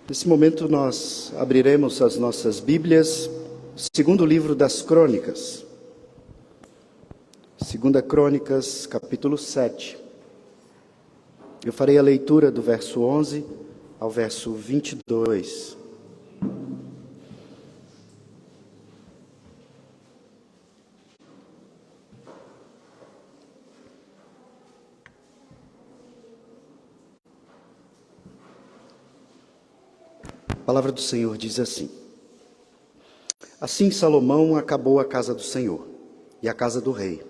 Nesse momento nós abriremos as nossas Bíblias, segundo livro das Crônicas. Segunda Crônicas, capítulo 7. Eu farei a leitura do verso 11 ao verso 22. A palavra do Senhor diz assim: Assim Salomão acabou a casa do Senhor e a casa do rei.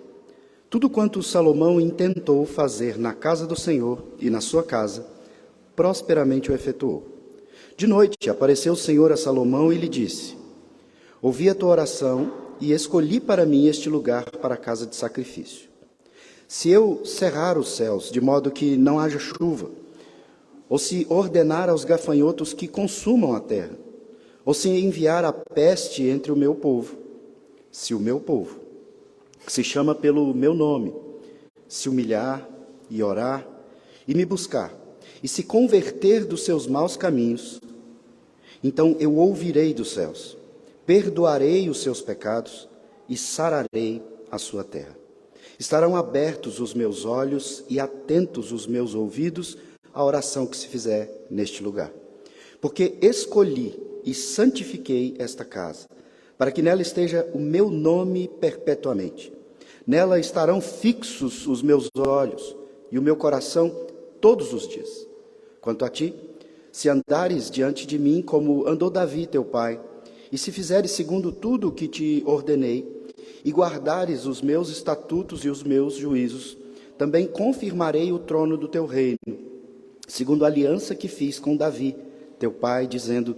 Tudo quanto Salomão intentou fazer na casa do Senhor e na sua casa, prosperamente o efetuou. De noite apareceu o Senhor a Salomão e lhe disse: Ouvi a tua oração e escolhi para mim este lugar para a casa de sacrifício. Se eu cerrar os céus de modo que não haja chuva, ou se ordenar aos gafanhotos que consumam a terra, ou se enviar a peste entre o meu povo, se o meu povo, que se chama pelo meu nome, se humilhar e orar e me buscar, e se converter dos seus maus caminhos, então eu ouvirei dos céus, perdoarei os seus pecados e sararei a sua terra. Estarão abertos os meus olhos e atentos os meus ouvidos a oração que se fizer neste lugar. Porque escolhi e santifiquei esta casa, para que nela esteja o meu nome perpetuamente. Nela estarão fixos os meus olhos e o meu coração todos os dias. Quanto a ti, se andares diante de mim como andou Davi teu pai, e se fizeres segundo tudo o que te ordenei, e guardares os meus estatutos e os meus juízos, também confirmarei o trono do teu reino, segundo a aliança que fiz com Davi, teu pai, dizendo: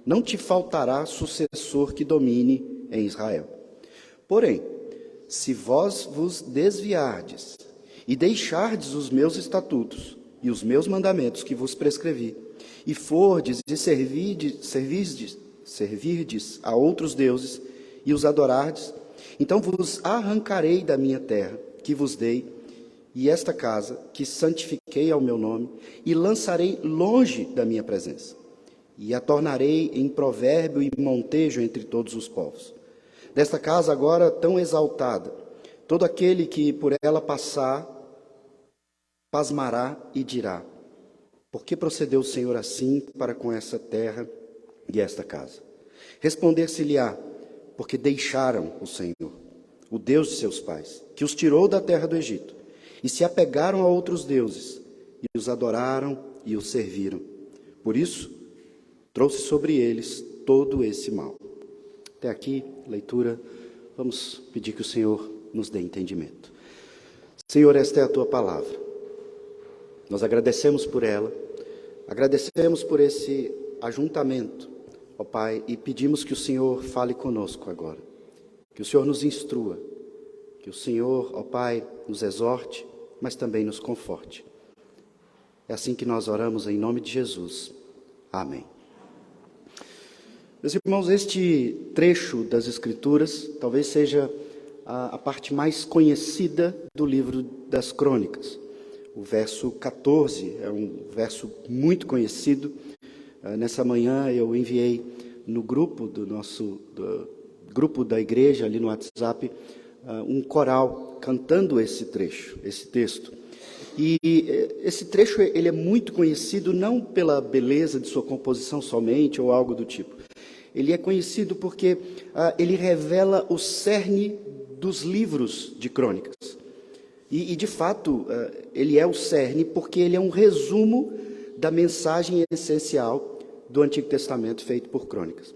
não te faltará sucessor que domine em Israel. Porém, se vós vos desviardes e deixardes os meus estatutos e os meus mandamentos que vos prescrevi, e fordes e servirdes a outros deuses e os adorardes, então vos arrancarei da minha terra, que vos dei, e esta casa, que santifiquei ao meu nome, e lançarei longe da minha presença, e a tornarei em provérbio e montejo entre todos os povos. Desta casa agora tão exaltada, todo aquele que por ela passar, pasmará e dirá: por que procedeu o Senhor assim para com essa terra e esta casa? Responder-se-lhe-á: porque deixaram o Senhor, o Deus de seus pais, que os tirou da terra do Egito, e se apegaram a outros deuses, e os adoraram e os serviram. Por isso, trouxe sobre eles todo esse mal. Até aqui, leitura. Vamos pedir que o Senhor nos dê entendimento. Senhor, esta é a tua palavra. Nós agradecemos por ela, agradecemos por esse ajuntamento, ó Pai, e pedimos que o Senhor fale conosco agora, que o Senhor nos instrua, que o Senhor, ó Pai, nos exorte, mas também nos conforte. É assim que nós oramos em nome de Jesus. Amém. Meus irmãos, este trecho das Escrituras talvez seja a parte mais conhecida do livro das Crônicas. O verso 14 é um verso muito conhecido. Nessa manhã eu enviei no grupo grupo da igreja, ali no WhatsApp, um coral cantando esse trecho, esse texto. E esse trecho ele é muito conhecido não pela beleza de sua composição somente ou algo do tipo. Ele é conhecido porque ele revela o cerne dos livros de crônicas. E de fato, ele é o cerne porque ele é um resumo da mensagem essencial do Antigo Testamento feito por crônicas.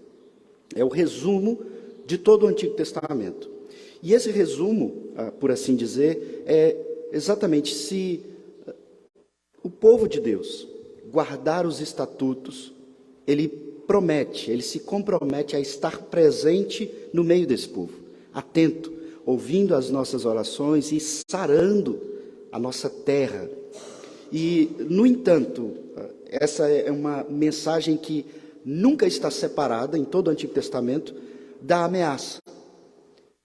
É o resumo de todo o Antigo Testamento. E esse resumo, por assim dizer, é exatamente se o povo de Deus guardar os estatutos, ele se compromete a estar presente no meio desse povo, atento, ouvindo as nossas orações e sarando a nossa terra. E, no entanto, essa é uma mensagem que nunca está separada em todo o Antigo Testamento da ameaça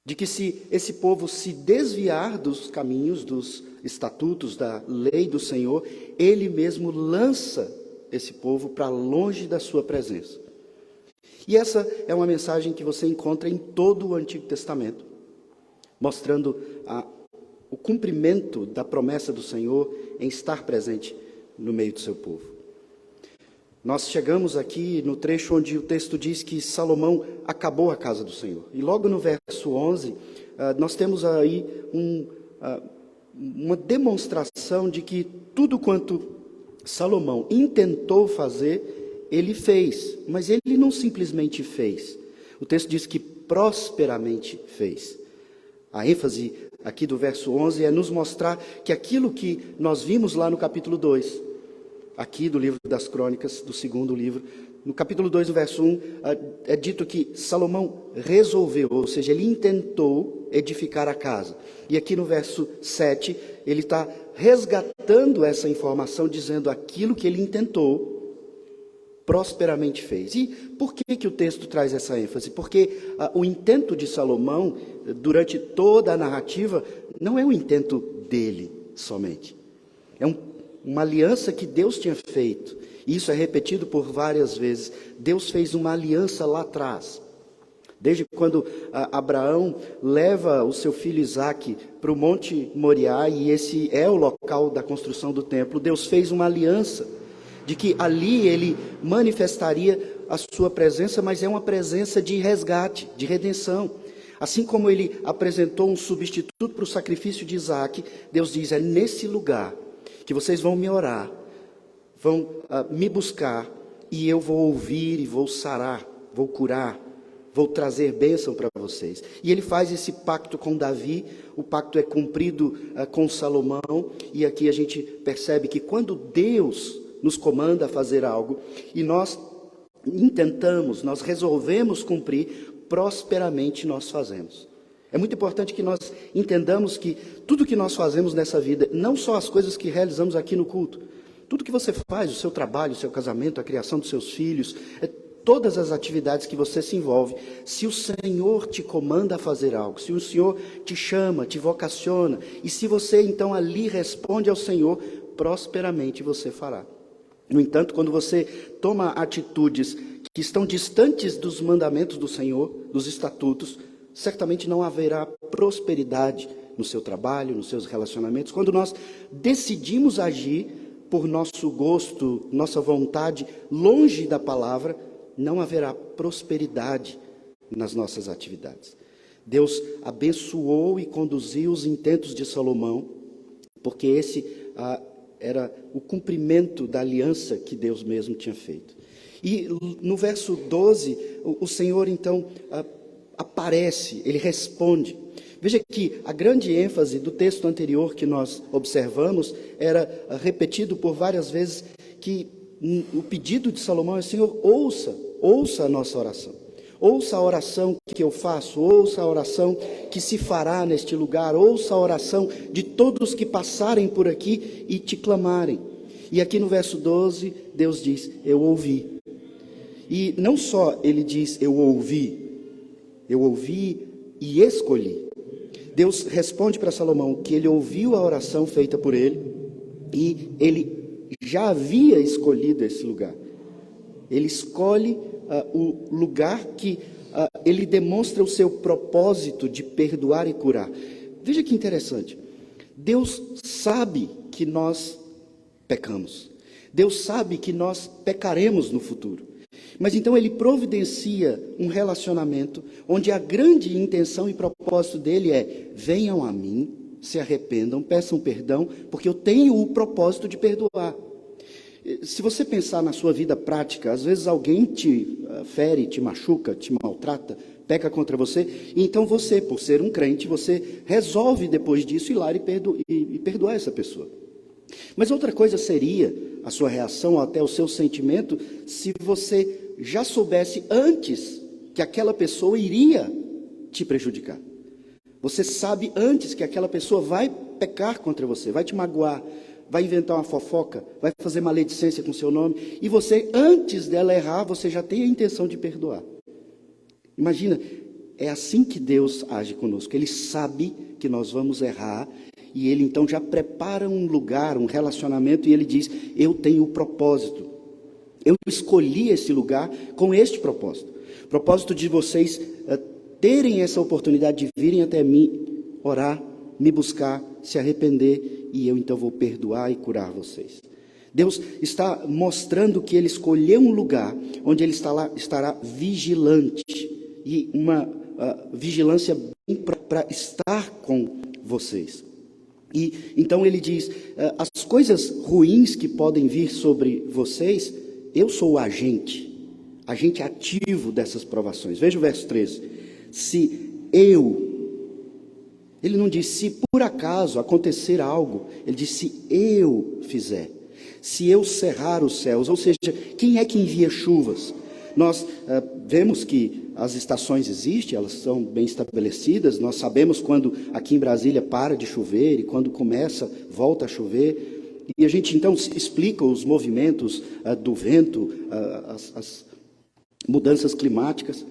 de que se esse povo se desviar dos caminhos, dos estatutos, da lei do Senhor, ele mesmo lança esse povo para longe da sua presença. E essa é uma mensagem que você encontra em todo o Antigo Testamento, mostrando o cumprimento da promessa do Senhor em estar presente no meio do seu povo. Nós chegamos aqui no trecho onde o texto diz que Salomão acabou a casa do Senhor. E logo no verso 11, nós temos aí uma demonstração de que tudo quanto Salomão intentou fazer, ele fez. Mas ele não simplesmente fez. O texto diz que prosperamente fez. A ênfase aqui do verso 11 é nos mostrar que aquilo que nós vimos lá no capítulo 2, aqui do livro das Crônicas, do segundo livro, no capítulo 2, no verso 1, é dito que Salomão resolveu, ou seja, ele intentou edificar a casa. E aqui no verso 7, ele está resgatando essa informação, dizendo aquilo que ele intentou, prosperamente fez. E por que o texto traz essa ênfase? Porque o intento de Salomão, durante toda a narrativa, não é um intento dele somente. É uma aliança que Deus tinha feito. Isso é repetido por várias vezes. Deus fez uma aliança lá atrás. Desde quando Abraão leva o seu filho Isaque para o Monte Moriá, e esse é o local da construção do templo, Deus fez uma aliança de que ali ele manifestaria a sua presença, mas é uma presença de resgate, de redenção. Assim como ele apresentou um substituto para o sacrifício de Isaque, Deus diz, é nesse lugar que vocês vão me orar, vão me buscar, e eu vou ouvir e vou sarar, vou curar, vou trazer bênção para vocês. E ele faz esse pacto com Davi, o pacto é cumprido com Salomão, e aqui a gente percebe que quando Deus nos comanda a fazer algo, e nós intentamos, nós resolvemos cumprir, prosperamente nós fazemos. É muito importante que nós entendamos que tudo que nós fazemos nessa vida, não só as coisas que realizamos aqui no culto, tudo que você faz, o seu trabalho, o seu casamento, a criação dos seus filhos, todas as atividades que você se envolve, se o Senhor te comanda a fazer algo, se o Senhor te chama, te vocaciona, e se você então ali responde ao Senhor, prosperamente você fará. No entanto, quando você toma atitudes que estão distantes dos mandamentos do Senhor, dos estatutos, certamente não haverá prosperidade no seu trabalho, nos seus relacionamentos. Quando nós decidimos agir por nosso gosto, nossa vontade, longe da palavra, não haverá prosperidade nas nossas atividades. Deus abençoou e conduziu os intentos de Salomão, porque esse era o cumprimento da aliança que Deus mesmo tinha feito. E no verso 12, o Senhor então aparece, ele responde. Veja que a grande ênfase do texto anterior que nós observamos era repetido por várias vezes que o pedido de Salomão é: Senhor, ouça a nossa oração. Ouça a oração que eu faço, ouça a oração que se fará neste lugar, ouça a oração de todos que passarem por aqui e te clamarem. E aqui no verso 12, Deus diz, eu ouvi. E não só ele diz, eu ouvi e escolhi. Deus responde para Salomão que ele ouviu a oração feita por ele e ele já havia escolhido esse lugar. Ele escolhe o lugar que ele demonstra o seu propósito de perdoar e curar. Veja que interessante. Deus sabe que nós pecamos. Deus sabe que nós pecaremos no futuro. Mas então ele providencia um relacionamento onde a grande intenção e propósito dele é: venham a mim, se arrependam, peçam perdão, porque eu tenho o propósito de perdoar. Se você pensar na sua vida prática, às vezes alguém te fere, te machuca, te maltrata, peca contra você, e então você, por ser um crente, você resolve depois disso ir lá e perdoar essa pessoa. Mas outra coisa seria a sua reação, ou até o seu sentimento, se você já soubesse antes que aquela pessoa iria te prejudicar. Você sabe antes que aquela pessoa vai pecar contra você, vai te magoar, vai inventar uma fofoca, vai fazer maledicência com seu nome, e você, antes dela errar, você já tem a intenção de perdoar. Imagina, é assim que Deus age conosco. Ele sabe que nós vamos errar, e Ele então já prepara um lugar, um relacionamento, e Ele diz, eu tenho o propósito Eu escolhi esse lugar com este propósito. Propósito de vocês terem essa oportunidade de virem até mim, orar, me buscar, se arrepender, e eu então vou perdoar e curar vocês. Deus está mostrando que Ele escolheu um lugar onde Ele estará vigilante, e uma vigilância para estar com vocês. E então Ele diz, as coisas ruins que podem vir sobre vocês, eu sou o agente ativo dessas provações. Veja o verso 13. Ele não diz se por acaso acontecer algo, ele diz se eu fizer, se eu cerrar os céus, ou seja, quem é que envia chuvas? Nós vemos que as estações existem, elas são bem estabelecidas, nós sabemos quando aqui em Brasília para de chover e quando começa, volta a chover, e a gente então explica os movimentos do vento, as mudanças climáticas,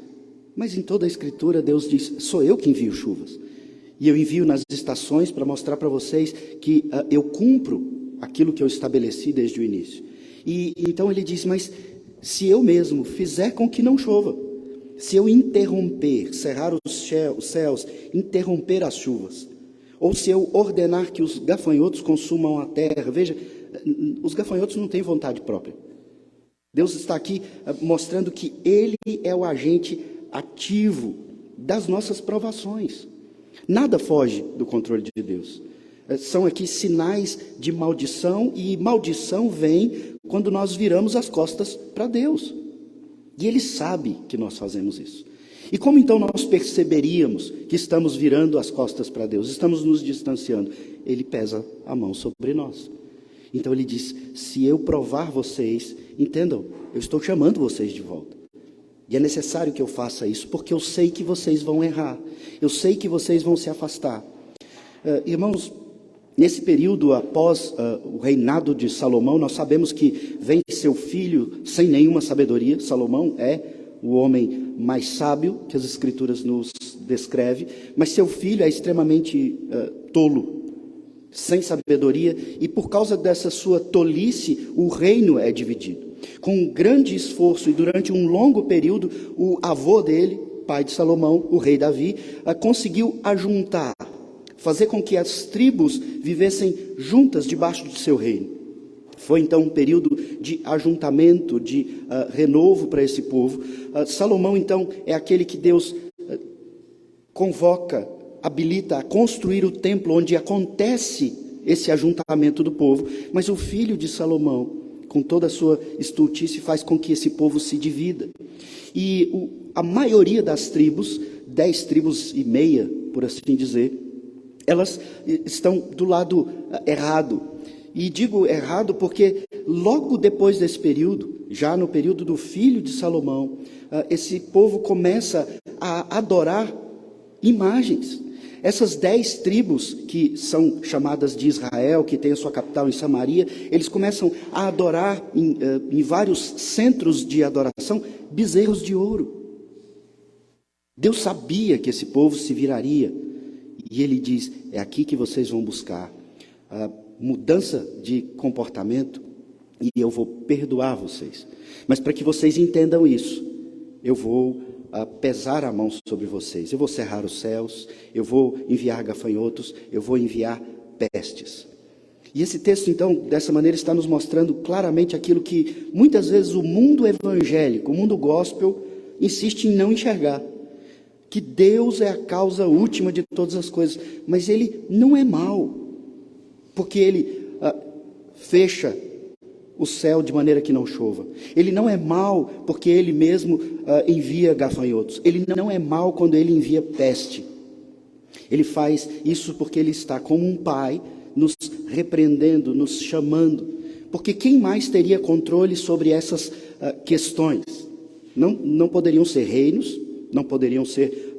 mas em toda a Escritura Deus diz, sou eu que envio chuvas, e eu envio nas estações para mostrar para vocês que eu cumpro aquilo que eu estabeleci desde o início. E então ele diz, mas se eu mesmo fizer com que não chova, se eu interromper, cerrar os céus, interromper as chuvas, ou se eu ordenar que os gafanhotos consumam a terra, veja, os gafanhotos não têm vontade própria. Deus está aqui mostrando que Ele é o agente ativo das nossas provações. Nada foge do controle de Deus. São aqui sinais de maldição, e maldição vem quando nós viramos as costas para Deus. E Ele sabe que nós fazemos isso. E como então nós perceberíamos que estamos virando as costas para Deus, estamos nos distanciando? Ele pesa a mão sobre nós. Então Ele diz, se eu provar vocês, entendam, eu estou chamando vocês de volta. E é necessário que eu faça isso, porque eu sei que vocês vão errar. Eu sei que vocês vão se afastar. Irmãos, nesse período após o reinado de Salomão, nós sabemos que vem seu filho sem nenhuma sabedoria. Salomão é o homem mais sábio que as Escrituras nos descreve, mas seu filho é extremamente tolo, sem sabedoria, e por causa dessa sua tolice, o reino é dividido. Com um grande esforço e durante um longo período, o avô dele, pai de Salomão, o rei Davi, conseguiu ajuntar, fazer com que as tribos vivessem juntas debaixo de seu reino. Foi então um período de ajuntamento, de renovo para esse povo. Salomão então é aquele que Deus convoca, habilita a construir o templo onde acontece esse ajuntamento do povo, mas o filho de Salomão, com toda a sua estultice, faz com que esse povo se divida. E a maioria das tribos, 10 tribos e meia, por assim dizer, elas estão do lado errado. E digo errado porque logo depois desse período, já no período do filho de Salomão, esse povo começa a adorar imagens. Essas 10 tribos, que são chamadas de Israel, que tem a sua capital em Samaria, eles começam a adorar em vários centros de adoração bezerros de ouro. Deus sabia que esse povo se viraria, e Ele diz, é aqui que vocês vão buscar a mudança de comportamento, e eu vou perdoar vocês. Mas para que vocês entendam isso, eu vou pesar a mão sobre vocês. Eu vou cerrar os céus, eu vou enviar gafanhotos, eu vou enviar pestes. E esse texto, então, dessa maneira, está nos mostrando claramente aquilo que muitas vezes o mundo evangélico, o mundo gospel, insiste em não enxergar. Que Deus é a causa última de todas as coisas, mas Ele não é mau, porque Ele fecha o céu de maneira que não chova. Ele não é mau porque Ele mesmo envia gafanhotos. Ele não é mau quando Ele envia peste. Ele faz isso porque Ele está como um pai nos repreendendo, nos chamando. Porque quem mais teria controle sobre essas questões? Não poderiam ser reinos, não poderiam ser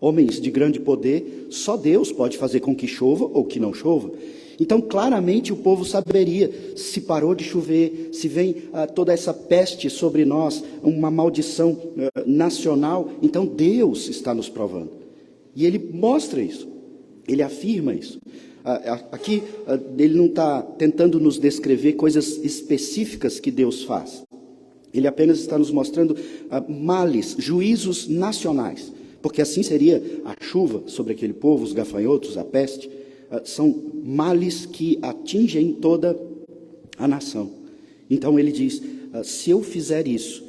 homens de grande poder. Só Deus pode fazer com que chova ou que não chova. Então, claramente, o povo saberia se parou de chover, se vem toda essa peste sobre nós, uma maldição nacional. Então, Deus está nos provando. E Ele mostra isso, Ele afirma isso. Aqui ele não está tentando nos descrever coisas específicas que Deus faz. Ele apenas está nos mostrando males, juízos nacionais, porque assim seria a chuva sobre aquele povo, os gafanhotos, a peste. São males que atingem toda a nação. Então ele diz, se eu fizer isso,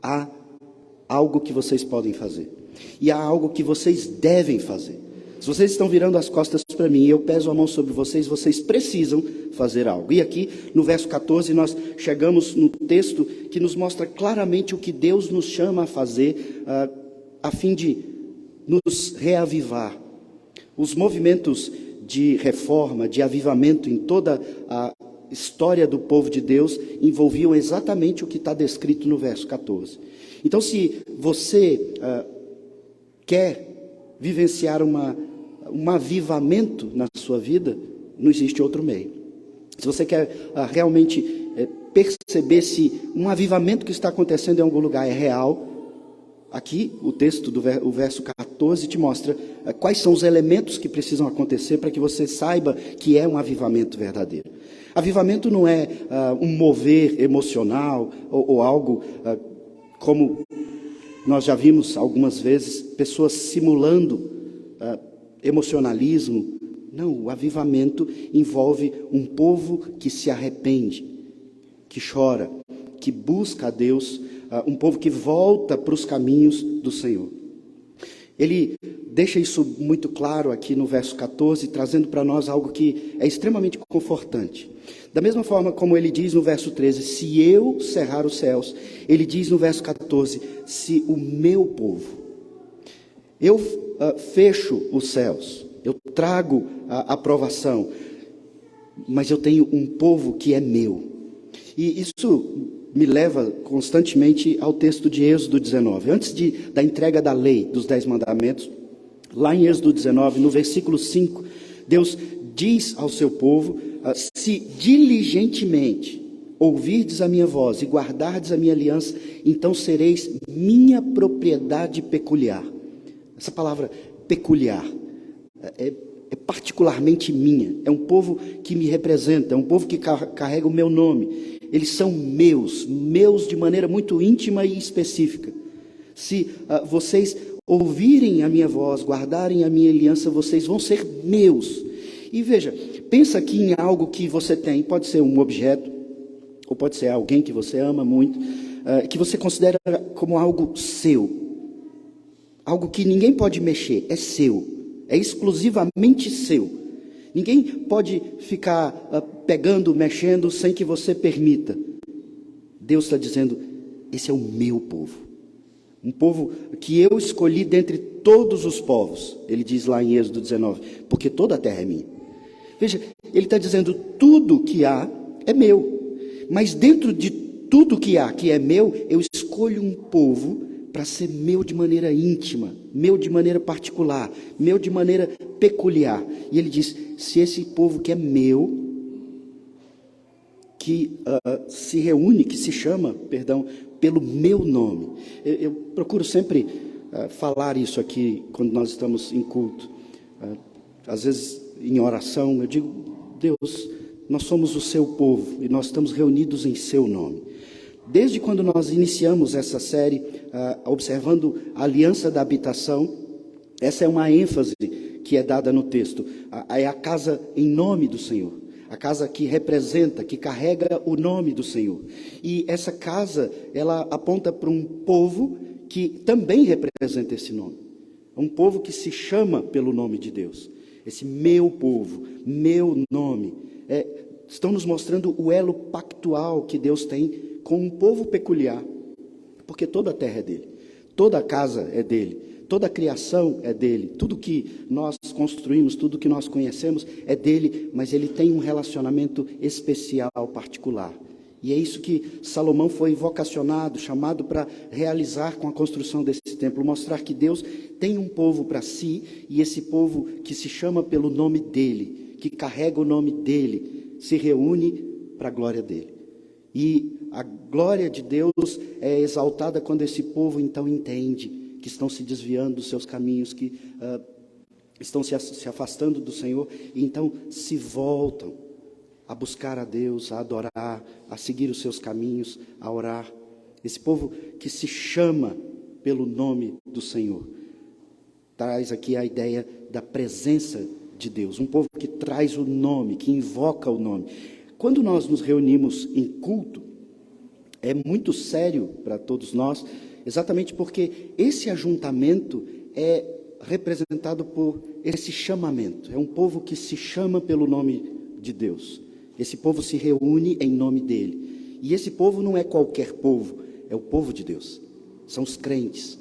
há algo que vocês podem fazer. E há algo que vocês devem fazer. Se vocês estão virando as costas para mim e eu peso a mão sobre vocês, vocês precisam fazer algo. E aqui no verso 14 nós chegamos no texto que nos mostra claramente o que Deus nos chama a fazer a fim de nos reavivar. Os movimentos de reforma, de avivamento em toda a história do povo de Deus envolviam exatamente o que está descrito no verso 14. Então, se você quer vivenciar um avivamento na sua vida, não existe outro meio. Se você quer realmente perceber se um avivamento que está acontecendo em algum lugar é real, aqui o texto o verso 14 te mostra quais são os elementos que precisam acontecer para que você saiba que é um avivamento verdadeiro. Avivamento não é um mover emocional ou algo como nós já vimos algumas vezes, pessoas simulando emocionalismo. Não, o avivamento envolve um povo que se arrepende, que chora, que busca a Deus, um povo que volta para os caminhos do Senhor. Ele deixa isso muito claro aqui no verso 14, trazendo para nós algo que é extremamente confortante. Da mesma forma como ele diz no verso 13, se eu cerrar os céus, ele diz no verso 14, se o meu povo, eu fecho os céus, eu trago a aprovação, mas eu tenho um povo que é meu. E isso me leva constantemente ao texto de Êxodo 19. Antes da entrega da lei, dos 10 mandamentos, lá em Êxodo 19, no versículo 5, Deus diz ao seu povo, se diligentemente ouvirdes a minha voz e guardardes a minha aliança, então sereis minha propriedade peculiar. Essa palavra peculiar é particularmente minha, é um povo que me representa, é um povo que carrega o meu nome. Eles são meus de maneira muito íntima e específica. Se vocês ouvirem a minha voz, guardarem a minha aliança, vocês vão ser meus. E veja, pensa aqui em algo que você tem, pode ser um objeto, ou pode ser alguém que você ama muito, que você considera como algo seu. Algo que ninguém pode mexer, é seu, é exclusivamente seu. Ninguém pode ficar pegando, mexendo, sem que você permita. Deus está dizendo, esse é o meu povo. Um povo que eu escolhi dentre todos os povos. Ele diz lá em Êxodo 19, porque toda a terra é minha. Veja, ele está dizendo, tudo que há é meu. Mas dentro de tudo que há, que é meu, eu escolho um povo para ser meu de maneira íntima, meu de maneira particular, meu de maneira peculiar. E ele diz, se esse povo que é meu, que se reúne, que se chama, pelo meu nome. Eu procuro sempre falar isso aqui, quando nós estamos em culto. Às vezes, em oração, eu digo, Deus, nós somos o seu povo, e nós estamos reunidos em seu nome. Desde quando nós iniciamos essa série, observando a aliança da habitação, essa é uma ênfase que é dada no texto. É a casa em nome do Senhor. A casa que representa, que carrega o nome do Senhor. E essa casa, ela aponta para um povo que também representa esse nome. Um povo que se chama pelo nome de Deus. Esse meu povo, meu nome. Estão nos mostrando o elo pactual que Deus tem com um povo peculiar, porque toda a terra é dele, toda a casa é dele, toda a criação é dele, tudo que nós construímos, tudo que nós conhecemos é dele, mas ele tem um relacionamento especial, particular. E é isso que Salomão foi vocacionado, chamado para realizar com a construção desse templo, mostrar que Deus tem um povo para si, e esse povo que se chama pelo nome dele, que carrega o nome dele, se reúne para a glória dele. E a glória de Deus é exaltada quando esse povo então entende que estão se desviando dos seus caminhos, que estão se afastando do Senhor e então se voltam a buscar a Deus, a adorar, a seguir os seus caminhos, a orar. Esse povo que se chama pelo nome do Senhor traz aqui a ideia da presença de Deus, um povo que traz o nome, que invoca o nome. Quando nós nos reunimos em culto, é muito sério para todos nós, exatamente porque esse ajuntamento é representado por esse chamamento. É um povo que se chama pelo nome de Deus. Esse povo se reúne em nome dele. E esse povo não é qualquer povo, é o povo de Deus. São os crentes,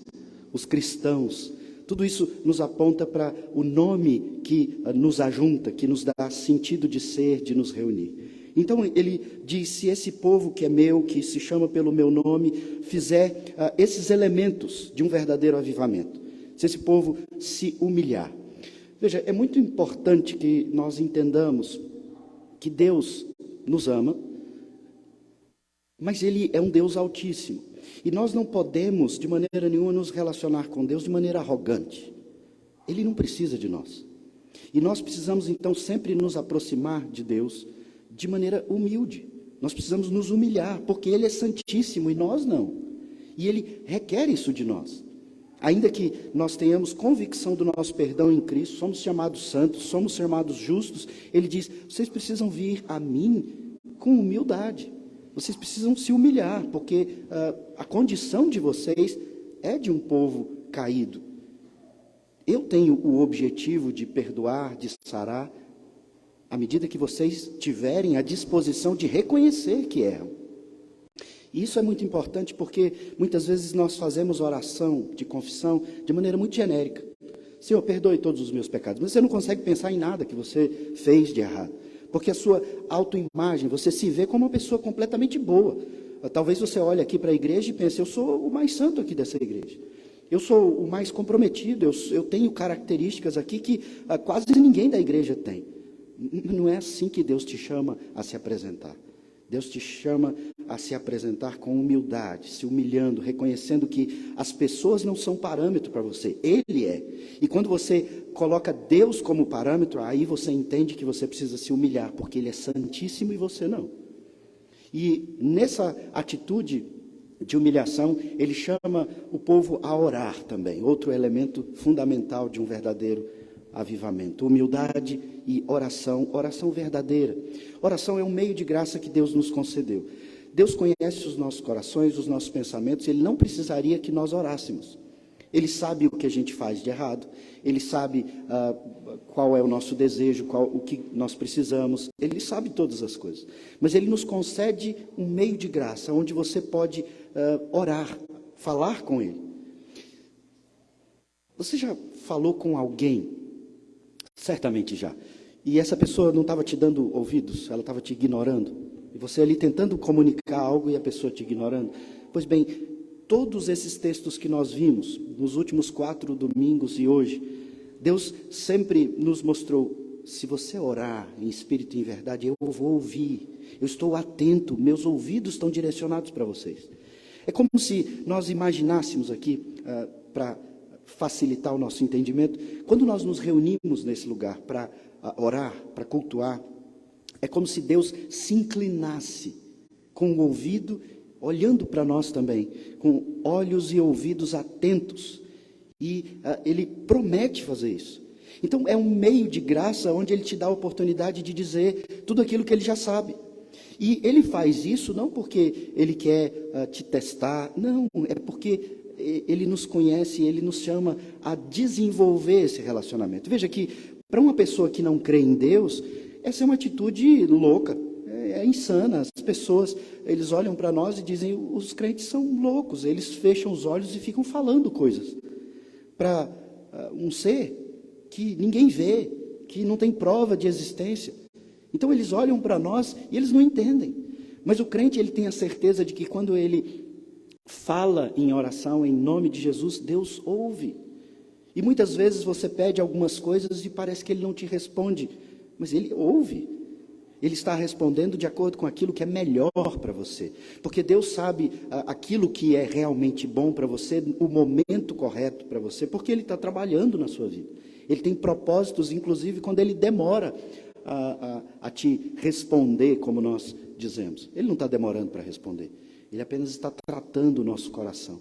os cristãos. Tudo isso nos aponta para o nome que nos ajunta, que nos dá sentido de ser, de nos reunir. Então ele diz, se esse povo que é meu, que se chama pelo meu nome, fizer esses elementos de um verdadeiro avivamento, se esse povo se humilhar. Veja, é muito importante que nós entendamos que Deus nos ama, mas Ele é um Deus altíssimo. E nós não podemos, de maneira nenhuma, nos relacionar com Deus de maneira arrogante. Ele não precisa de nós. E nós precisamos, então, sempre nos aproximar de Deus de maneira humilde. Nós precisamos nos humilhar, porque Ele é santíssimo e nós não. E Ele requer isso de nós. Ainda que nós tenhamos convicção do nosso perdão em Cristo, somos chamados santos, somos chamados justos, Ele diz, vocês precisam vir a mim com humildade. Vocês precisam se humilhar, porque a condição de vocês é de um povo caído. Eu tenho o objetivo de perdoar, de sarar, à medida que vocês tiverem a disposição de reconhecer que erram. E isso é muito importante porque muitas vezes nós fazemos oração de confissão de maneira muito genérica. Senhor, perdoe todos os meus pecados. Mas você não consegue pensar em nada que você fez de errado. Porque a sua autoimagem, você se vê como uma pessoa completamente boa. Talvez você olhe aqui para a igreja e pense, eu sou o mais santo aqui dessa igreja. Eu sou o mais comprometido, eu tenho características aqui que quase ninguém da igreja tem. Não é assim que Deus te chama a se apresentar. Deus te chama a se apresentar com humildade, se humilhando, reconhecendo que as pessoas não são parâmetro para você, Ele é. E quando você coloca Deus como parâmetro, aí você entende que você precisa se humilhar, porque Ele é santíssimo e você não. E nessa atitude de humilhação, Ele chama o povo a orar também, outro elemento fundamental de um verdadeiro avivamento, humildade e oração, oração verdadeira. Oração é um meio de graça que Deus nos concedeu. Deus conhece os nossos corações, os nossos pensamentos, Ele não precisaria que nós orássemos. Ele sabe o que a gente faz de errado, Ele sabe qual é o nosso desejo, o que nós precisamos, Ele sabe todas as coisas. Mas Ele nos concede um meio de graça, onde você pode orar, falar com Ele. Você já falou com alguém? Certamente já. E essa pessoa não estava te dando ouvidos, ela estava te ignorando. E você ali tentando comunicar algo e a pessoa te ignorando. Pois bem, todos esses textos que nós vimos nos últimos 4 domingos e hoje, Deus sempre nos mostrou, se você orar em espírito e em verdade, eu vou ouvir. Eu estou atento, meus ouvidos estão direcionados para vocês. É como se nós imaginássemos aqui, para facilitar o nosso entendimento, quando nós nos reunimos nesse lugar para orar, para cultuar, é como se Deus se inclinasse com o ouvido, olhando para nós também, com olhos e ouvidos atentos, e Ele promete fazer isso. Então é um meio de graça onde Ele te dá a oportunidade de dizer tudo aquilo que Ele já sabe. E Ele faz isso não porque Ele quer te testar, não, é porque Ele nos conhece, Ele nos chama a desenvolver esse relacionamento. Veja que, para uma pessoa que não crê em Deus, essa é uma atitude louca, é insana. As pessoas, eles olham para nós e dizem, os crentes são loucos, eles fecham os olhos e ficam falando coisas para um ser que ninguém vê, que não tem prova de existência. Então eles olham para nós e eles não entendem. Mas o crente, ele tem a certeza de que quando ele fala em oração em nome de Jesus, Deus ouve. E muitas vezes você pede algumas coisas e parece que Ele não te responde, mas Ele ouve. Ele está respondendo de acordo com aquilo que é melhor para você, porque Deus sabe aquilo que é realmente bom para você, o momento correto para você, porque Ele está trabalhando na sua vida. Ele tem propósitos, inclusive, quando Ele demora a te responder, como nós dizemos. Ele não está demorando para responder. Ele apenas está tratando o nosso coração.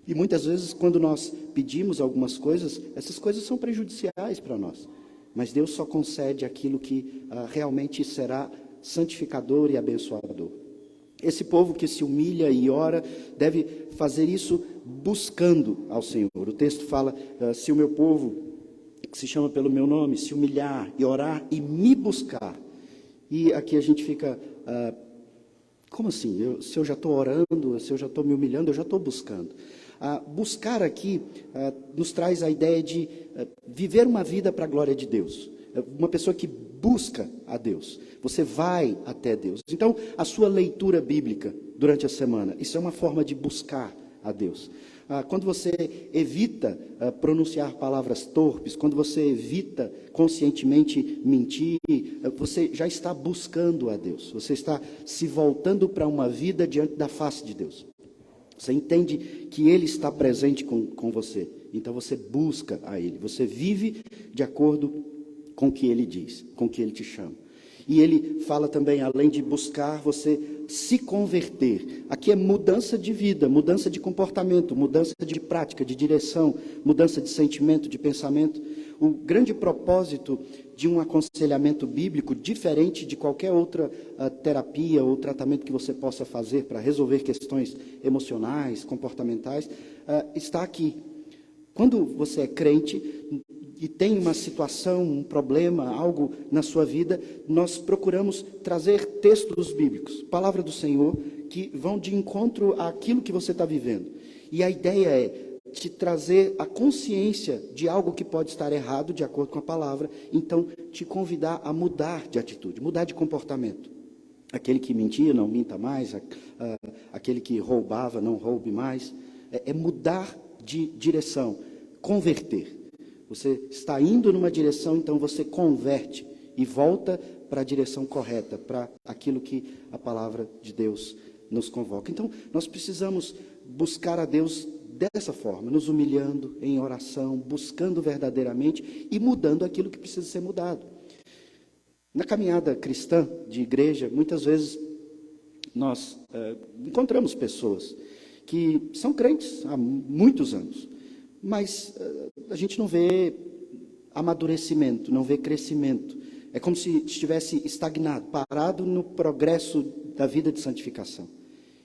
E muitas vezes, quando nós pedimos algumas coisas, essas coisas são prejudiciais para nós. Mas Deus só concede aquilo que realmente será santificador e abençoador. Esse povo que se humilha e ora, deve fazer isso buscando ao Senhor. O texto fala, se o meu povo, que se chama pelo meu nome, se humilhar e orar e me buscar. E aqui a gente fica, como assim? Se eu já estou orando, se eu já estou me humilhando, eu já estou buscando. Buscar aqui nos traz a ideia de viver uma vida para a glória de Deus. Uma pessoa que busca a Deus. Você vai até Deus. Então, a sua leitura bíblica durante a semana, isso é uma forma de buscar a Deus. Quando você evita pronunciar palavras torpes, quando você evita conscientemente mentir, você já está buscando a Deus. Você está se voltando para uma vida diante da face de Deus. Você entende que Ele está presente com você. Então você busca a Ele. Você vive de acordo com o que Ele diz, com o que Ele te chama. E ele fala também, além de buscar, você se converter. Aqui é mudança de vida, mudança de comportamento, mudança de prática, de direção, mudança de sentimento, de pensamento. O grande propósito de um aconselhamento bíblico, diferente de qualquer outra terapia ou tratamento que você possa fazer para resolver questões emocionais, comportamentais, está aqui. Quando você é crente e tem uma situação, um problema, algo na sua vida, nós procuramos trazer textos bíblicos, palavra do Senhor, que vão de encontro àquilo que você está vivendo. E a ideia é te trazer a consciência de algo que pode estar errado, de acordo com a palavra, então te convidar a mudar de atitude, mudar de comportamento. Aquele que mentia, não minta mais, aquele que roubava, não roube mais. É mudar de direção, converter. Você está indo numa direção, então você converte e volta para a direção correta, para aquilo que a palavra de Deus nos convoca. Então, nós precisamos buscar a Deus dessa forma, nos humilhando em oração, buscando verdadeiramente e mudando aquilo que precisa ser mudado. Na caminhada cristã de igreja, muitas vezes nós encontramos pessoas que são crentes há muitos anos, mas a gente não vê amadurecimento, não vê crescimento. É como se estivesse estagnado, parado no progresso da vida de santificação.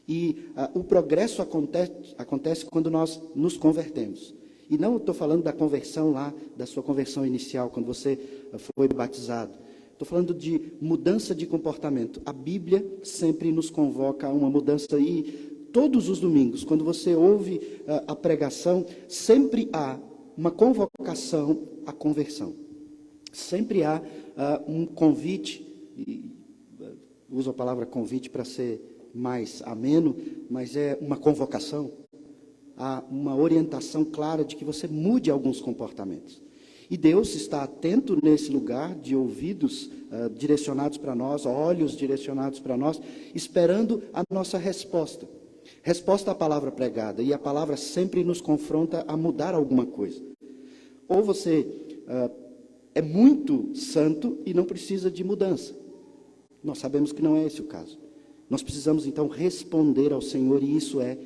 E o progresso acontece quando nós nos convertemos. E não estou falando da conversão lá, da sua conversão inicial, quando você foi batizado. Estou falando de mudança de comportamento. A Bíblia sempre nos convoca a uma mudança e todos os domingos, quando você ouve a pregação, sempre há uma convocação à conversão. Sempre há um convite, e uso a palavra convite para ser mais ameno, mas é uma convocação, há uma orientação clara de que você mude alguns comportamentos. E Deus está atento nesse lugar, de ouvidos direcionados para nós, olhos direcionados para nós, esperando a nossa resposta. Resposta à palavra pregada, e a palavra sempre nos confronta a mudar alguma coisa. Ou você é muito santo e não precisa de mudança. Nós sabemos que não é esse o caso. Nós precisamos então responder ao Senhor, e isso é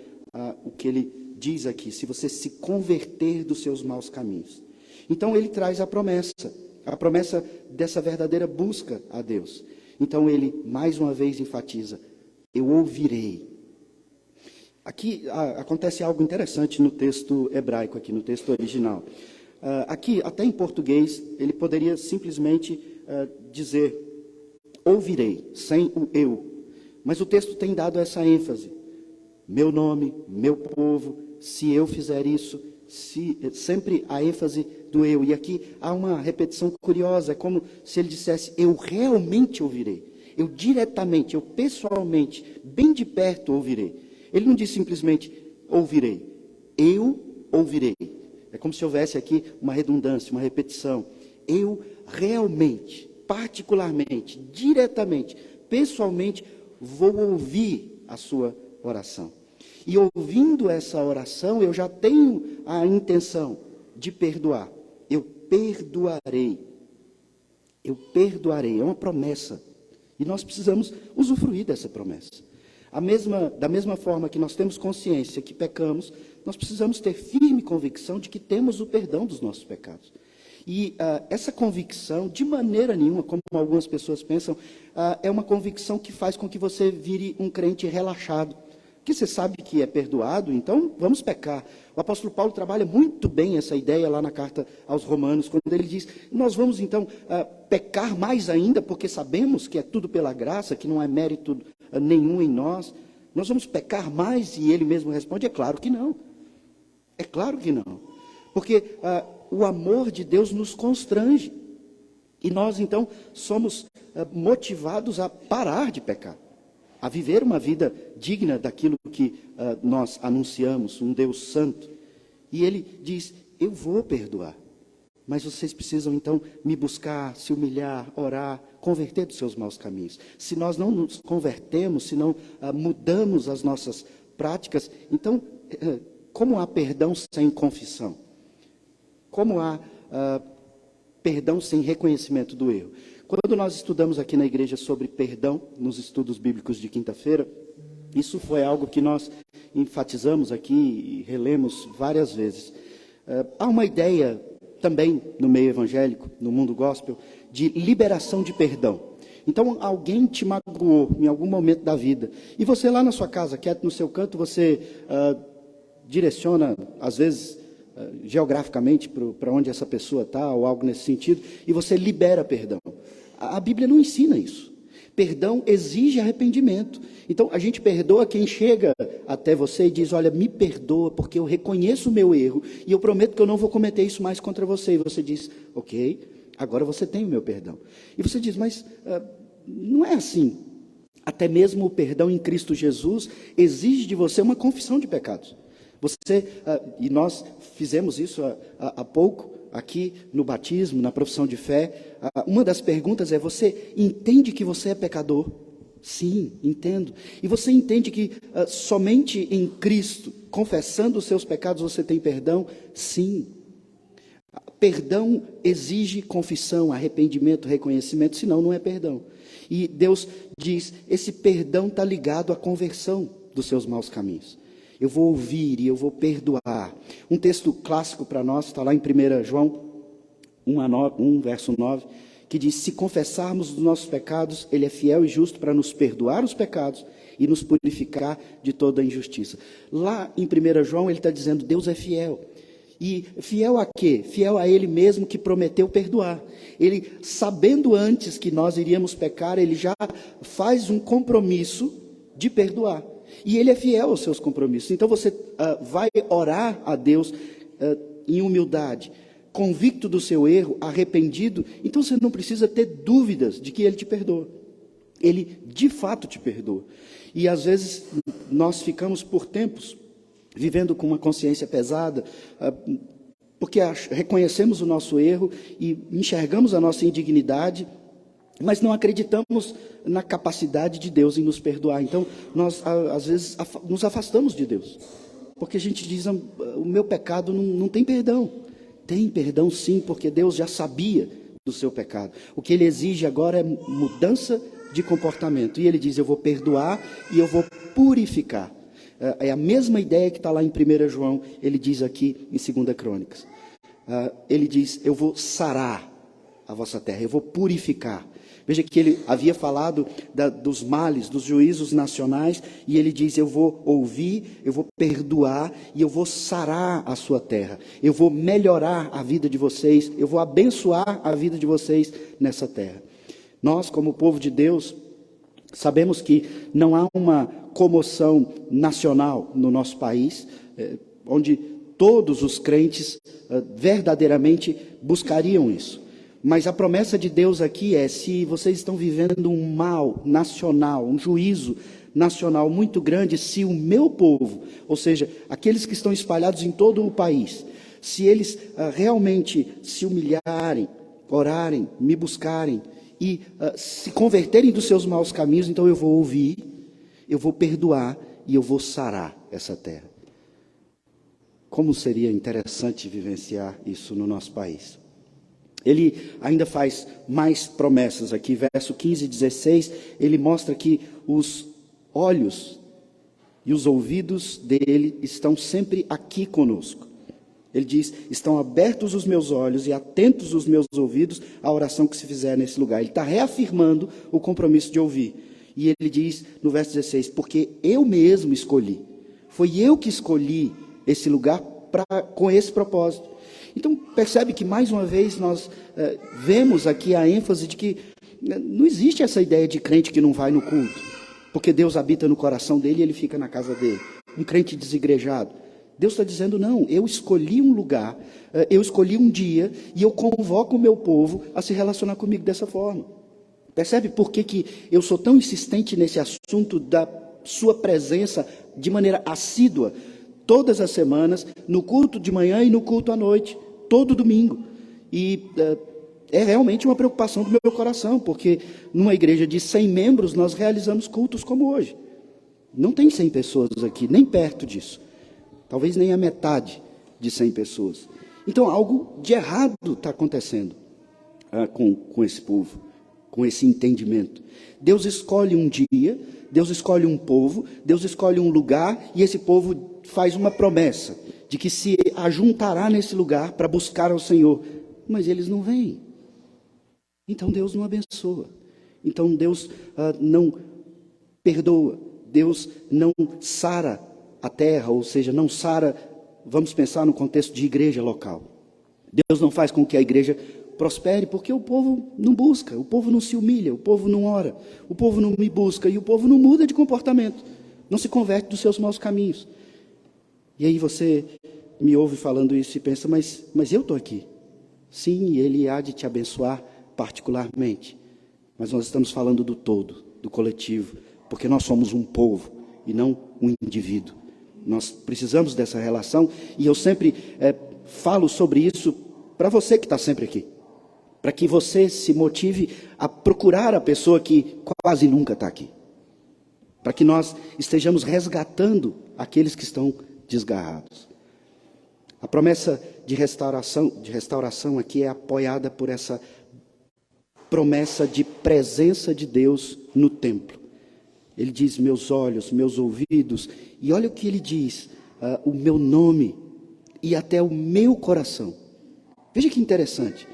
o que Ele diz aqui, se você se converter dos seus maus caminhos. Então Ele traz a promessa dessa verdadeira busca a Deus. Então Ele mais uma vez enfatiza, eu ouvirei. Aqui acontece algo interessante no texto hebraico, aqui no texto original. Aqui, até em português, ele poderia simplesmente dizer, ouvirei, sem o eu. Mas o texto tem dado essa ênfase. Meu nome, meu povo, se eu fizer isso, sempre a ênfase do eu. E aqui há uma repetição curiosa, é como se ele dissesse, eu realmente ouvirei. Eu diretamente, eu pessoalmente, bem de perto ouvirei. Ele não diz simplesmente, ouvirei. Eu ouvirei. É como se houvesse aqui uma redundância, uma repetição. Eu realmente, particularmente, diretamente, pessoalmente, vou ouvir a sua oração. E ouvindo essa oração, eu já tenho a intenção de perdoar. eu perdoarei. Eu perdoarei, é uma promessa. E nós precisamos usufruir dessa promessa. Da mesma forma que nós temos consciência que pecamos, nós precisamos ter firme convicção de que temos o perdão dos nossos pecados. E essa convicção, de maneira nenhuma, como algumas pessoas pensam, é uma convicção que faz com que você vire um crente relaxado. Que você sabe que é perdoado, então vamos pecar. O apóstolo Paulo trabalha muito bem essa ideia lá na carta aos Romanos, quando ele diz, nós vamos então pecar mais ainda, porque sabemos que é tudo pela graça, que não é mérito nenhum em nós. Nós vamos pecar mais? E ele mesmo responde, é claro que não. É claro que não. Porque o amor de Deus nos constrange. E nós então somos motivados a parar de pecar, a viver uma vida digna daquilo que nós anunciamos, um Deus santo. E ele diz, eu vou perdoar, mas vocês precisam então me buscar, se humilhar, orar, converter dos seus maus caminhos. Se nós não nos convertemos, se não mudamos as nossas práticas, então como há perdão sem confissão? Como há perdão sem reconhecimento do erro? Quando nós estudamos aqui na igreja sobre perdão, nos estudos bíblicos de quinta-feira, isso foi algo que nós enfatizamos aqui e relemos várias vezes. Há uma ideia também no meio evangélico, no mundo gospel, de liberação de perdão. Então, alguém te magoou em algum momento da vida, e você lá na sua casa, quieto no seu canto, você direciona, às vezes, geograficamente para onde essa pessoa está, ou algo nesse sentido, e você libera perdão. A Bíblia não ensina isso. Perdão exige arrependimento. Então, a gente perdoa quem chega até você e diz, olha, me perdoa, porque eu reconheço o meu erro, e eu prometo que eu não vou cometer isso mais contra você. E você diz, ok, agora você tem o meu perdão. E você diz, mas não é assim. Até mesmo o perdão em Cristo Jesus exige de você uma confissão de pecados. E nós fizemos isso há pouco, aqui no batismo, na profissão de fé. Uma das perguntas é, você entende que você é pecador? Sim, entendo. E você entende que somente em Cristo, confessando os seus pecados, você tem perdão? Sim. Perdão exige confissão, arrependimento, reconhecimento, senão não é perdão. E Deus diz, esse perdão está ligado à conversão dos seus maus caminhos. Eu vou ouvir e eu vou perdoar. Um texto clássico para nós está lá em 1 João 1, verso 9, que diz, se confessarmos os nossos pecados, Ele é fiel e justo para nos perdoar os pecados e nos purificar de toda injustiça. Lá em 1 João ele está dizendo, Deus é fiel. E fiel a quê? Fiel a Ele mesmo que prometeu perdoar. Ele, sabendo antes que nós iríamos pecar, Ele já faz um compromisso de perdoar. E Ele é fiel aos seus compromissos. Então você vai orar a Deus em humildade, convicto do seu erro, arrependido. Então você não precisa ter dúvidas de que Ele te perdoa. Ele de fato te perdoa. E às vezes nós ficamos por tempos vivendo com uma consciência pesada, porque reconhecemos o nosso erro e enxergamos a nossa indignidade, mas não acreditamos na capacidade de Deus em nos perdoar. Então, nós, às vezes, nos afastamos de Deus. Porque a gente diz, o meu pecado não tem perdão. Tem perdão sim, porque Deus já sabia do seu pecado. O que Ele exige agora é mudança de comportamento. E Ele diz, eu vou perdoar e eu vou purificar. É a mesma ideia que está lá em 1 João, ele diz aqui em 2 Crônicas. Ele diz, eu vou sarar a vossa terra, eu vou purificar. Veja que ele havia falado dos males, dos juízos nacionais, e ele diz, eu vou ouvir, eu vou perdoar, e eu vou sarar a sua terra. Eu vou melhorar a vida de vocês, eu vou abençoar a vida de vocês nessa terra. Nós, como povo de Deus, sabemos que não há uma comoção nacional no nosso país, onde todos os crentes verdadeiramente buscariam isso. Mas a promessa de Deus aqui é, se vocês estão vivendo um mal nacional, um juízo nacional muito grande, se o meu povo, ou seja, aqueles que estão espalhados em todo o país, se eles realmente se humilharem, orarem, me buscarem e se converterem dos seus maus caminhos, então eu vou ouvir, eu vou perdoar e eu vou sarar essa terra. Como seria interessante vivenciar isso no nosso país. ele ainda faz mais promessas aqui. Verso 15 e 16, ele mostra que os olhos e os ouvidos dele estão sempre aqui conosco. Ele diz: estão abertos os meus olhos e atentos os meus ouvidos à oração que se fizer nesse lugar. Ele está reafirmando o compromisso de ouvir. E ele diz no verso 16: porque eu mesmo escolhi. Foi eu que escolhi esse lugar com esse propósito. Então percebe que mais uma vez nós vemos aqui a ênfase de que não existe essa ideia de crente que não vai no culto, porque Deus habita no coração dele e ele fica na casa dele. Um crente desigrejado. Deus está dizendo: não, eu escolhi um lugar, eu escolhi um dia e eu convoco o meu povo a se relacionar comigo dessa forma. Percebe por que eu sou tão insistente nesse assunto da sua presença de maneira assídua, todas as semanas, no culto de manhã e no culto à noite, todo domingo. E é realmente uma preocupação do meu coração, porque numa igreja de 100 membros nós realizamos cultos como hoje. Não tem 100 pessoas aqui, nem perto disso. Talvez nem a metade de 100 pessoas. Então algo de errado está acontecendo com esse povo, com esse entendimento. Deus escolhe um dia, Deus escolhe um povo, Deus escolhe um lugar, e esse povo faz uma promessa de que se ajuntará nesse lugar para buscar ao Senhor. Mas eles não vêm. Então Deus não abençoa. Então Deus não perdoa. Deus não sara a terra, ou seja, não sara, vamos pensar no contexto de igreja local. Deus não faz com que a igreja prospere, porque o povo não busca, o povo não se humilha, o povo não ora, o povo não me busca, e o povo não muda de comportamento, não se converte dos seus maus caminhos. E aí você me ouve falando isso e pensa: mas eu estou aqui. Sim, Ele há de te abençoar particularmente, mas nós estamos falando do todo, do coletivo, porque nós somos um povo e não um indivíduo. Nós precisamos dessa relação, e eu sempre falo sobre isso para você que está sempre aqui, para que você se motive a procurar a pessoa que quase nunca está aqui, para que nós estejamos resgatando aqueles que estão desgarrados. A promessa de restauração aqui é apoiada por essa promessa de presença de Deus no templo. Ele diz: meus olhos, meus ouvidos, e olha o que ele diz: o meu nome e até o meu coração. Veja que interessante,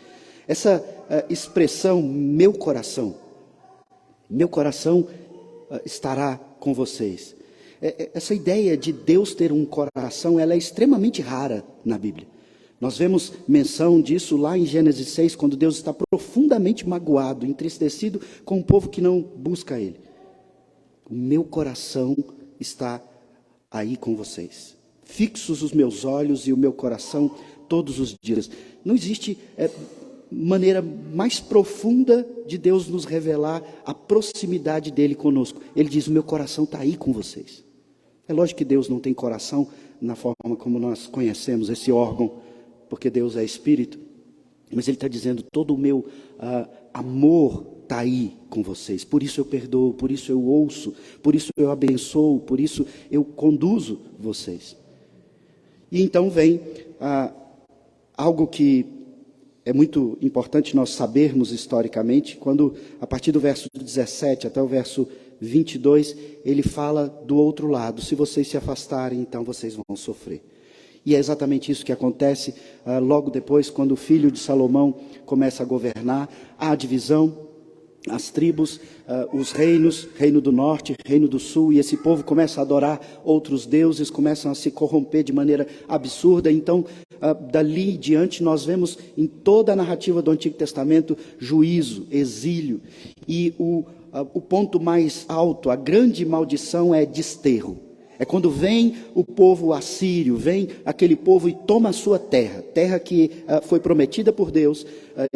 essa expressão meu coração estará com vocês. Essa ideia de Deus ter um coração, ela é extremamente rara na Bíblia. Nós vemos menção disso lá em Gênesis 6, quando Deus está profundamente magoado, entristecido com um povo que não busca Ele. O meu coração está aí com vocês. Fixos os meus olhos e o meu coração todos os dias. Não existe maneira mais profunda de Deus nos revelar a proximidade dEle conosco. Ele diz: o meu coração está aí com vocês. É lógico que Deus não tem coração na forma como nós conhecemos esse órgão, porque Deus é Espírito. Mas Ele está dizendo: todo o meu amor está aí com vocês, por isso eu perdoo, por isso eu ouço, por isso eu abençoo, por isso eu conduzo vocês. E então vem algo que é muito importante nós sabermos historicamente, quando a partir do verso 17 até o verso 22, ele fala do outro lado: se vocês se afastarem, então vocês vão sofrer. E é exatamente isso que acontece logo depois, quando o filho de Salomão começa a governar. Há a divisão, as tribos, os reinos, reino do norte, reino do sul, e esse povo começa a adorar outros deuses, começam a se corromper de maneira absurda. Então, dali em diante, nós vemos em toda a narrativa do Antigo Testamento juízo, exílio, e o ponto mais alto, a grande maldição é desterro. É quando vem o povo assírio, vem aquele povo e toma a sua terra, terra que foi prometida por Deus,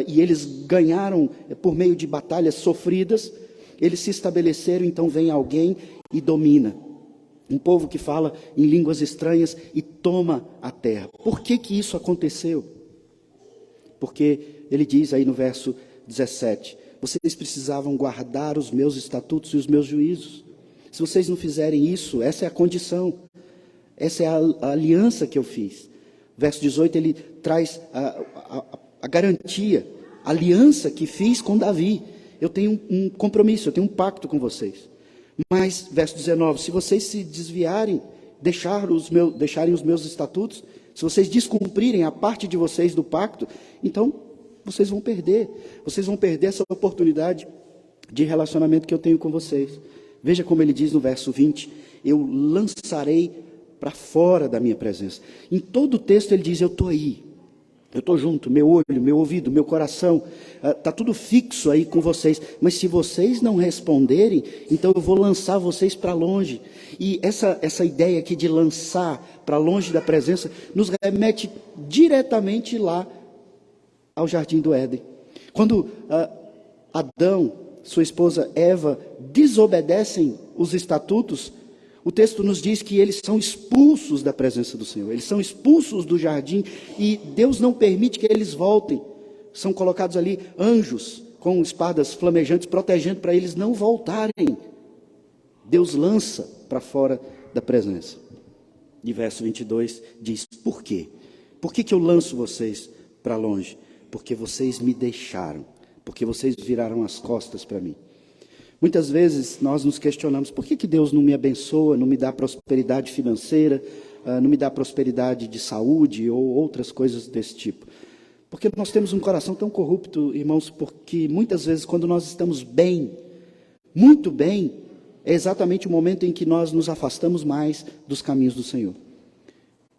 e eles ganharam por meio de batalhas sofridas, eles se estabeleceram, então vem alguém e domina. Um povo que fala em línguas estranhas e toma a terra. Por que isso aconteceu? Porque ele diz aí no verso 17, vocês precisavam guardar os meus estatutos e os meus juízos. Se vocês não fizerem isso, essa é a condição, essa é a aliança que eu fiz. Verso 18, ele traz a garantia aliança que fiz com Davi. Eu tenho um compromisso, eu tenho um pacto com vocês. Mas, verso 19, se vocês se desviarem, deixarem os meus estatutos, se vocês descumprirem a parte de vocês do pacto, então vocês vão perder. Vocês vão perder essa oportunidade de relacionamento que eu tenho com vocês. Veja como ele diz no verso 20, eu lançarei para fora da minha presença. Em todo o texto ele diz, eu estou aí. Eu estou junto, meu olho, meu ouvido, meu coração, está tudo fixo aí com vocês. Mas se vocês não responderem, então eu vou lançar vocês para longe. E essa ideia aqui de lançar para longe da presença, nos remete diretamente lá ao Jardim do Éden. Quando Adão, sua esposa Eva, desobedecem os estatutos, o texto nos diz que eles são expulsos da presença do Senhor. Eles são expulsos do jardim e Deus não permite que eles voltem. São colocados ali anjos com espadas flamejantes, protegendo para eles não voltarem. Deus lança para fora da presença. E verso 22 diz, por quê? Por que eu lanço vocês para longe? Porque vocês me deixaram. Porque vocês viraram as costas para mim. Muitas vezes nós nos questionamos, por que Deus não me abençoa, não me dá prosperidade financeira, não me dá prosperidade de saúde ou outras coisas desse tipo? Porque nós temos um coração tão corrupto, irmãos, porque muitas vezes quando nós estamos bem, muito bem, é exatamente o momento em que nós nos afastamos mais dos caminhos do Senhor.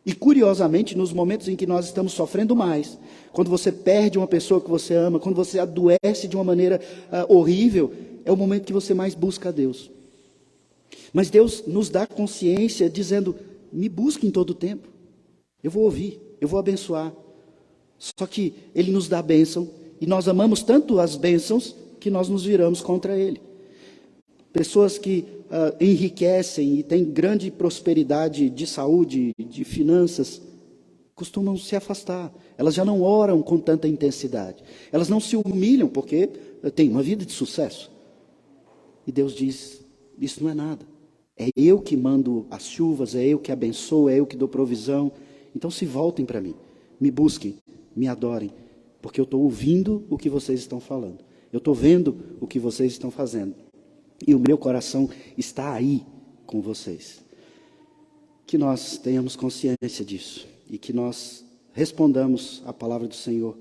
E curiosamente, nos momentos em que nós estamos sofrendo mais, quando você perde uma pessoa que você ama, quando você adoece de uma maneira horrível, é o momento que você mais busca a Deus. Mas Deus nos dá consciência dizendo, me busque em todo o tempo. Eu vou ouvir, eu vou abençoar. Só que Ele nos dá a bênção, e nós amamos tanto as bênçãos, que nós nos viramos contra Ele. Pessoas que enriquecem e têm grande prosperidade de saúde, de finanças, costumam se afastar. Elas já não oram com tanta intensidade. Elas não se humilham porque têm uma vida de sucesso. E Deus diz, isso não é nada. É eu que mando as chuvas, é eu que abençoo, é eu que dou provisão. Então se voltem para mim, me busquem, me adorem, porque eu estou ouvindo o que vocês estão falando. Eu estou vendo o que vocês estão fazendo. E o meu coração está aí com vocês. Que nós tenhamos consciência disso e que nós respondamos à palavra do Senhor,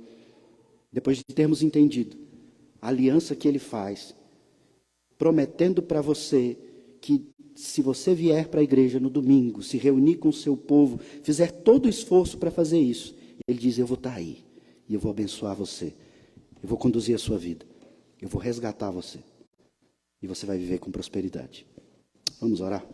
depois de termos entendido a aliança que Ele faz, prometendo para você que se você vier para a igreja no domingo, se reunir com o seu povo, fizer todo o esforço para fazer isso, Ele diz, eu vou estar aí, e eu vou abençoar você, eu vou conduzir a sua vida, eu vou resgatar você, e você vai viver com prosperidade. Vamos orar?